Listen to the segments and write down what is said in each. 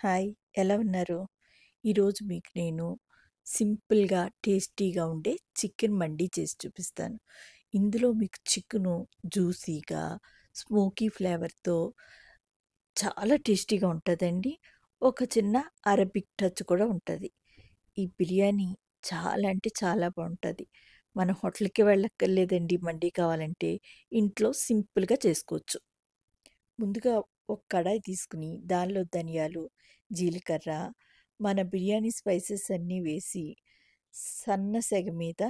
Hi, ఎలా ఉన్నారు? ఈరోజు మీకు నేను సింపుల్‌గా, టేస్టీగా ఉండే చికెన్ మండి చేసి చూపిస్తాను. ఇందులో మీకు చికెను జ్యూసీగా, స్మోకీ ఫ్లేవర్‌తో చాలా టేస్టీగా ఉంటదండి. ఒక చిన్న అరబిక్ టచ్ కూడా ఉంటది. ఈ బిర్యానీ చాలా అంటే చాలా బావుంటది. మనం హోటల్‌కి వెళ్ళక్కర్లేదండి మండి కావాలంటే. ఇంట్లో సింపుల్‌గా చేసుకోవచ్చు. ముందుగా ఒక కడాయి తీసుకుని దానిలో ధనియాలు, జీలకర్ర, మన బిర్యానీ స్పైసెస్ అన్నీ వేసి సన్న సెగ మీద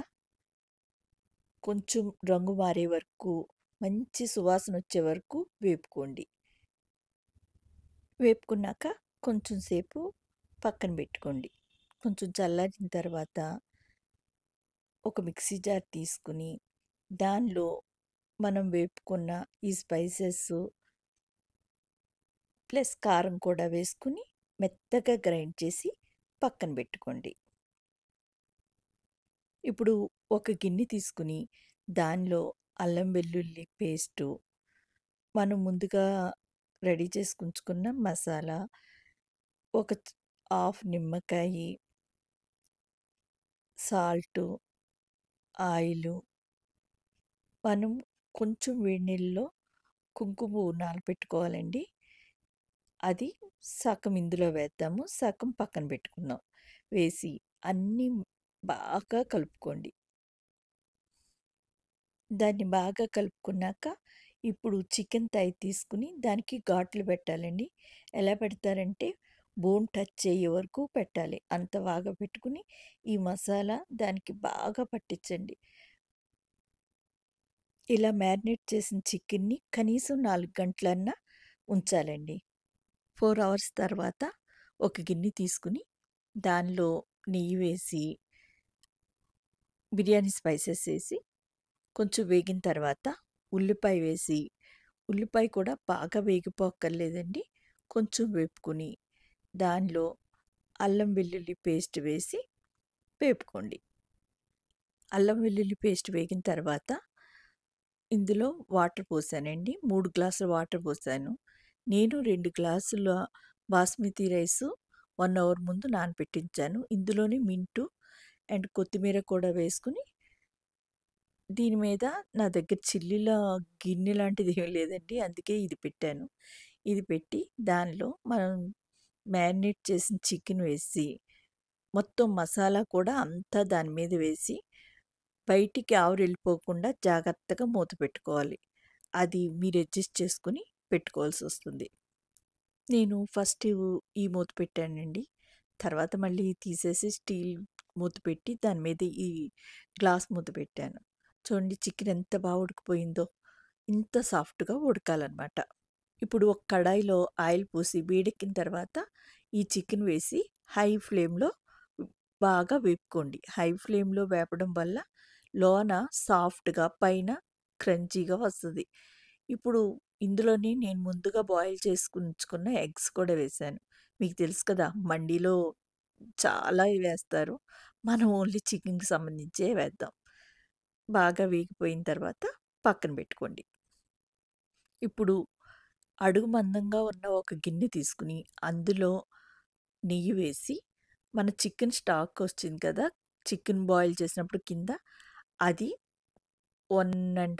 కొంచెం రంగు మారే వరకు, మంచి సువాసన వచ్చే వరకు వేపుకోండి. వేపుకున్నాక కొంచెం సేపు పక్కన పెట్టుకోండి. కొంచెం చల్లారిన తర్వాత ఒక మిక్సీ జార్ తీసుకుని దానిలో మనం వేపుకున్న ఈ స్పైసెస్ ప్లస్ కారం కూడా వేసుకుని మెత్తగా గ్రైండ్ చేసి పక్కన పెట్టుకోండి. ఇప్పుడు ఒక గిన్నె తీసుకుని దానిలో అల్లం వెల్లుల్లి పేస్టు, మనం ముందుగా రెడీ చేసి ఉంచుకున్న మసాలా, ఒక హాఫ్ నిమ్మకాయి, సాల్టు, ఆయిలు, మనం కొంచెం వేడి నీళ్ళలో కుంకుమ పువ్వు నానబెట్టుకోవాలండి. అది సగం ఇందులో వేద్దాము, సగం పక్కన పెట్టుకుందాం. వేసి అన్నీ బాగా కలుపుకోండి. దాన్ని బాగా కలుపుకున్నాక, ఇప్పుడు చికెన్ థై తీసుకుని దానికి ఘాట్లు పెట్టాలండి. ఎలా పెడతారంటే, బోన్ టచ్ అయ్యే వరకు పెట్టాలి. అంత బాగా పెట్టుకుని, ఈ మసాలా దానికి బాగా పట్టించండి. ఇలా మ్యారినేట్ చేసిన చికెన్‌ని కనీసం 4 గంటలన్నా ఉంచాలండి. 4 అవర్స్ తర్వాత ఒక గిన్నె తీసుకుని, దానిలో నెయ్యి వేసి, బిర్యానీ స్పైసెస్ ఏసి, కొంచెం వేగిన తర్వాత ఉల్లిపాయ వేసి, ఉల్లిపాయ కూడా బాగా వేగిపోక్కర్లేదండి. కొంచెం వేపుకొని దానిలో అల్లం వెల్లుల్లి పేస్ట్ వేసి వేపుకోండి. అల్లం వెల్లుల్లి పేస్ట్ వేగిన తర్వాత ఇందులో వాటర్ పోసానండి. 3 గ్లాసుల వాటర్ పోసాను. నేను 2 గ్లాసుల బాస్మతి రైసు 1 అవర్ ముందు నానబెట్టించాను. ఇందులోనే మింటు అండ్ కొత్తిమీర కూడా వేసుకొని, దీని మీద నా దగ్గర చిల్లీల గిన్నె లాంటిది ఏమి లేదండి. అందుకే ఇది పెట్టాను. ఇది పెట్టి దానిలో మనం మ్యారినేట్ చేసిన చికెన్ వేసి, మొత్తం మసాలా కూడా అంతా దాని మీద వేసి, బయటికి ఆవిరెళ్ళిపోకుండా జాగ్రత్తగా మూత పెట్టుకోవాలి. అది మీరు అడ్జస్ట్ చేసుకొని పెట్టుకోవాల్సొస్తుంది. నేను ఫస్ట్ ఈ మూత పెట్టానండి. తర్వాత మళ్ళీ తీసేసి స్టీల్ మూత పెట్టి దాని మీద ఈ గ్లాస్ మూత పెట్టాను. చూడండి చికెన్ ఎంత బాగా ఉడికిపోయిందో. ఇంత సాఫ్ట్‌గా ఉడకాలనమాట. ఇప్పుడు ఒక కడాయిలో ఆయిల్ పోసి వేడెక్కిన తర్వాత ఈ చికెన్ వేసి హై ఫ్లేమ్‌లో బాగా వేపుకోండి. హై ఫ్లేమ్‌లో వేపడం వల్ల లోన సాఫ్ట్‌గా, పైన క్రంచీగా వస్తది. ఇప్పుడు ఇందులోని నేను ముందుగా బాయిల్ చేసుకొని ఉంచుకున్న ఎగ్స్ కూడా వేశాను. మీకు తెలుసు కదా! మండీలో చాలా వేస్తారు. మనం ఓన్లీ చికెన్‌కి సంబంధించే వేద్దాం. బాగా వేగిపోయిన తర్వాత పక్కన పెట్టుకోండి. ఇప్పుడు అడుగు మందంగా ఉన్న ఒక గిన్నె తీసుకుని, అందులో నెయ్యి వేసి, మన చికెన్ స్టాక్ వచ్చింది కదా! చికెన్ బాయిల్ చేసినప్పుడు కింద, అది 1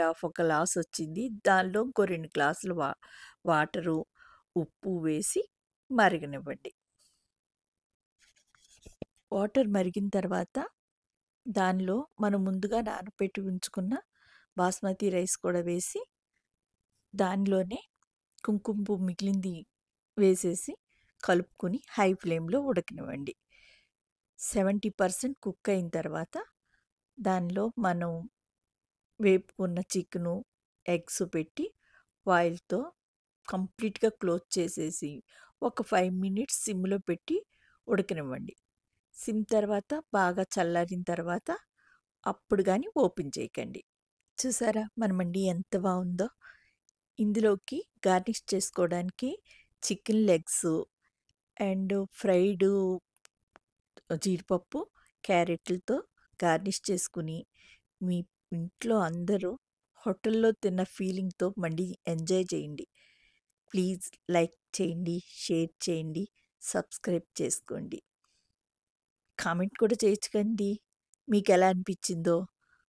½ గ్లాస్ వచ్చింది. దానిలో ఇంకో 2 గ్లాసులు వాటరు, ఉప్పు వేసి మరగనివ్వండి. వాటర్ మరిగిన తర్వాత దానిలో మనం ముందుగా నానబెట్టి ఉంచుకున్న బాస్మతి రైస్ కూడా వేసి, దానిలోనే కుంకుమ పువ్వు మిగిలింది వేసేసి కలుపుకొని హై ఫ్లేమ్‌లో ఉడకనివ్వండి. 70% కుక్ అయిన తర్వాత దానిలో మనం వేపుకున్న చికెను, ఎగ్స్ పెట్టి ఆయిల్‌తో కంప్లీట్‌గా క్లోజ్ చేసేసి ఒక 5 మినిట్స్ సిమ్‌లో పెట్టి ఉడకనివ్వండి. సిమ్ తర్వాత బాగా చల్లారిన తర్వాత అప్పుడు గాని ఓపెన్ చేయకండి. చూసారా మన మండి ఎంత బావుందో? ఇందులోకి గార్నిష్ చేసుకోవడానికి చికెన్ లెగ్సు అండ్ ఫ్రైడు జీడిపప్పు, క్యారెట్‌లతో గార్నిష్ చేసుకొని, మీ ఇంట్లో అందరూ హోటల్‌లో తిన్న ఫీలింగ్‌తో మండి ఎంజాయ్ చేయండి. ప్లీజ్ లైక్ చేయండి, షేర్ చేయండి, సబ్స్క్రైబ్ చేసుకోండి. కామెంట్ కూడా చేయొచ్చుకండి. మీకెలా అనిపిచ్చిందో?